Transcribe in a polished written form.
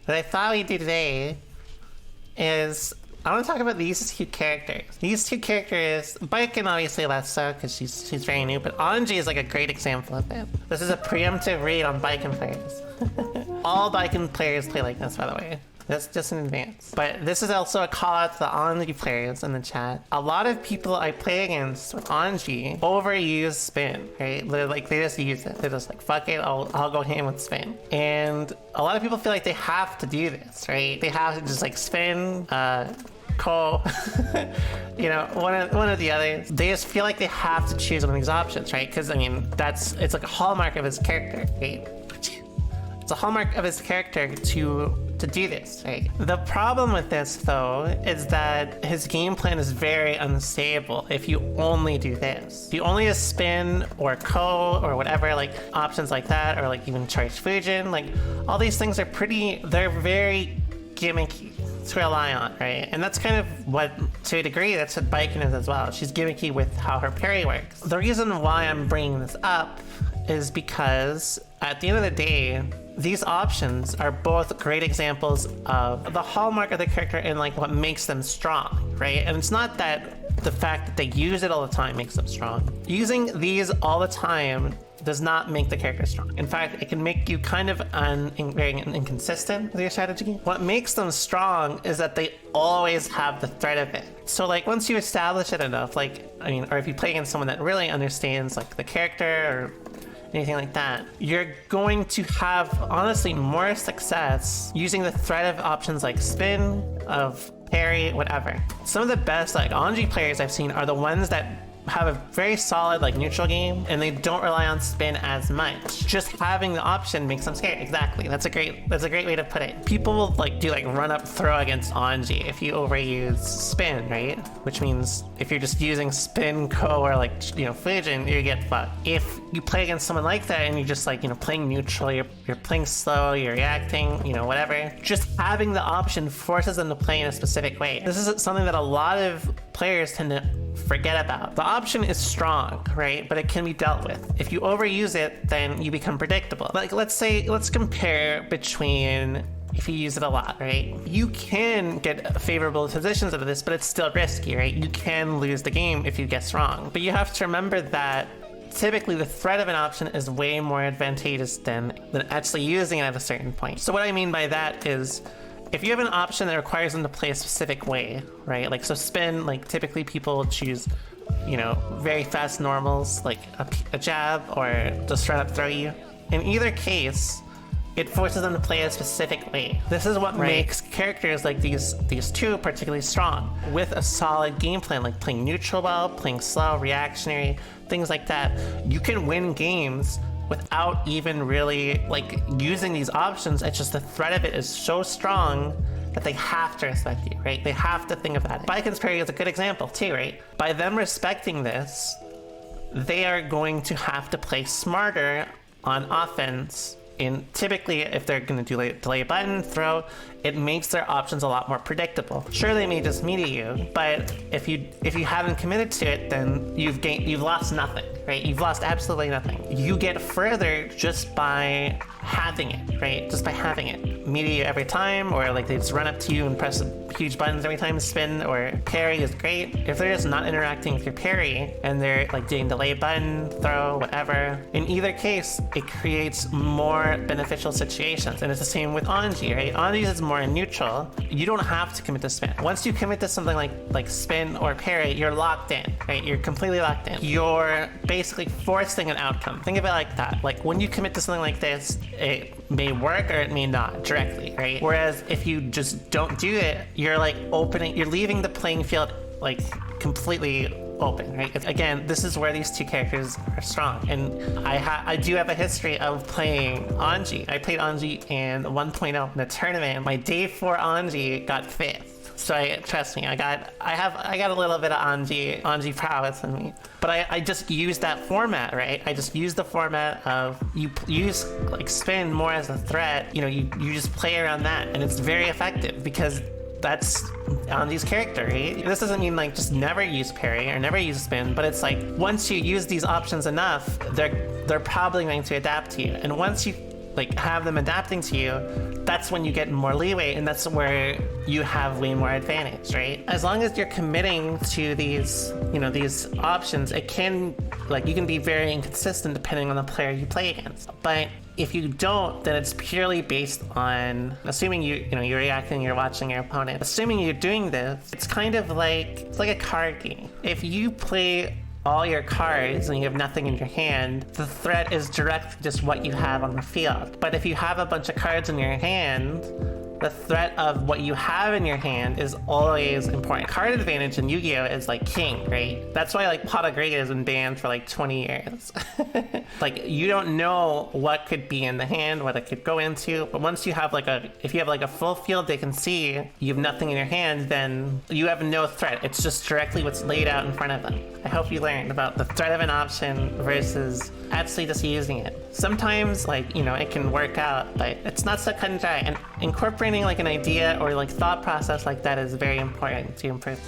that I thought we'd do today is I want to talk about these two characters. These two characters, Baiken obviously less so because she's very new, but Anji is like a great example of it. This is a preemptive read on Baiken players. All Baiken players play like this, by the way. That's just in advance. But this is also a call out to the Anji players in the chat. A lot of people I play against with Anji overuse spin, right? They just use it. They're just like, fuck it, I'll go ham with spin. And a lot of people feel like they have to do this, right? They have to just like spin, Ko, you know, one of the others. They just feel like they have to choose one of these options, right? Because I mean, it's like a hallmark of his character, right? It's a hallmark of his character to do this, right? The problem with this, though, is that his game plan is very unstable if you only do this. If you only just spin or Ko or whatever, like options like that, or like even charge Fujin, like all these things are they're very gimmicky to rely on, right? And that's kind of what, to a degree, that's what Baiken is as well. She's gimmicky with how her parry works. The reason why I'm bringing this up is because at the end of the day, these options are both great examples of the hallmark of the character and like what makes them strong, right? And it's not that the fact that they use it all the time makes them strong. Using these all the time does not make the character strong. In fact, it can make you kind of very inconsistent with your strategy. What makes them strong is that they always have the threat of it. So like once you establish it enough, like, I mean, or if you play against someone that really understands like the character or anything like that, you're going to have honestly more success using the threat of options like spin, of parry, whatever. Some of the best like Anji players I've seen are the ones that have a very solid like neutral game and they don't rely on spin as much. Just having the option makes them scared. Exactly. That's a great way to put it. People will like do like run up throw against Anji if you overuse spin, right? Which means if you're just using spin, Ko, or like, you know, Fujin, you get fucked. If you play against someone like that and you're just like, you know, playing neutral, you're playing slow, you're reacting, you know, whatever, just having the option forces them to play in a specific way. This is something that a lot of players tend to forget about. The option is strong, right? But it can be dealt with. If you overuse it, then you become predictable. Like, let's compare between if you use it a lot, right? You can get favorable positions out of this, but it's still risky, right? You can lose the game if you guess wrong. But you have to remember that typically the threat of an option is way more advantageous than actually using it at a certain point. So what I mean by that is, if you have an option that requires them to play a specific way, right? Like, so spin, like typically people choose, you know, very fast normals, like a jab or just straight up throw you. In either case, it forces them to play a specific way. This is what makes characters like these two particularly strong, with a solid game plan, like playing neutral well, playing slow, reactionary, things like that. You can win games without even really like using these options. It's just the threat of it is so strong that they have to respect you, right? They have to think of that. Baiken's parry is a good example too, right? By them respecting this, they are going to have to play smarter on offense. And typically, if they're going to delay button, throw, it makes their options a lot more predictable. Sure, they may just meet you, but if you haven't committed to it, then you've lost nothing, right? You've lost absolutely nothing. You get further just by having it, right? Just by having it. Meet you every time, or like they just run up to you and press huge buttons every time. Spin or parry is great. If they're just not interacting with your parry and they're like doing delay button, throw, whatever, in either case, it creates more beneficial situations. And it's the same with Anji, right? Anji is more neutral. You don't have to commit to spin. Once you commit to something like spin or parry, you're locked in, right? You're completely locked in. You're basically forcing an outcome. Think of it like that. Like when you commit to something like this, it may work or it may not directly, right? Whereas if you just don't do it, you're like you're leaving the playing field like completely open, right? Again, this is where these two characters are strong, and I do have a history of playing Anji. I played Anji in 1.0 in a tournament. My day 4 Anji got 5th. So trust me, I got a little bit of Anji prowess in me. But I just used that format, right? I just used the format of you use like spin more as a threat. You know, you just play around that, and it's very effective because that's Anji's character, right? This doesn't mean like just never use parry or never use spin, but it's like once you use these options enough, they're probably going to adapt to you. And once you like have them adapting to you, that's when you get more leeway, and that's where you have way more advantage, right? As long as you're committing to these, you know, these options, it can, like, you can be very inconsistent depending on the player you play against. But if you don't, then it's purely based on assuming you're reacting, you're watching your opponent. Assuming you're doing this, it's kind of like, it's like a card game. If you play all your cards and you have nothing in your hand, the threat is directly just what you have on the field. But if you have a bunch of cards in your hand, the threat of what you have in your hand is always important. Card advantage in Yu-Gi-Oh! Is like king, right? That's why like Pot of Great has been banned for like 20 years. Like, you don't know what could be in the hand, what it could go into, but once you have if you have like a full field they can see, you have nothing in your hand, then you have no threat. It's just directly what's laid out in front of them. I hope you learned about the threat of an option versus actually just using it. Sometimes, like, you know, it can work out, but it's not so cut and dry, and incorporating like an idea or like thought process like that is very important to improve.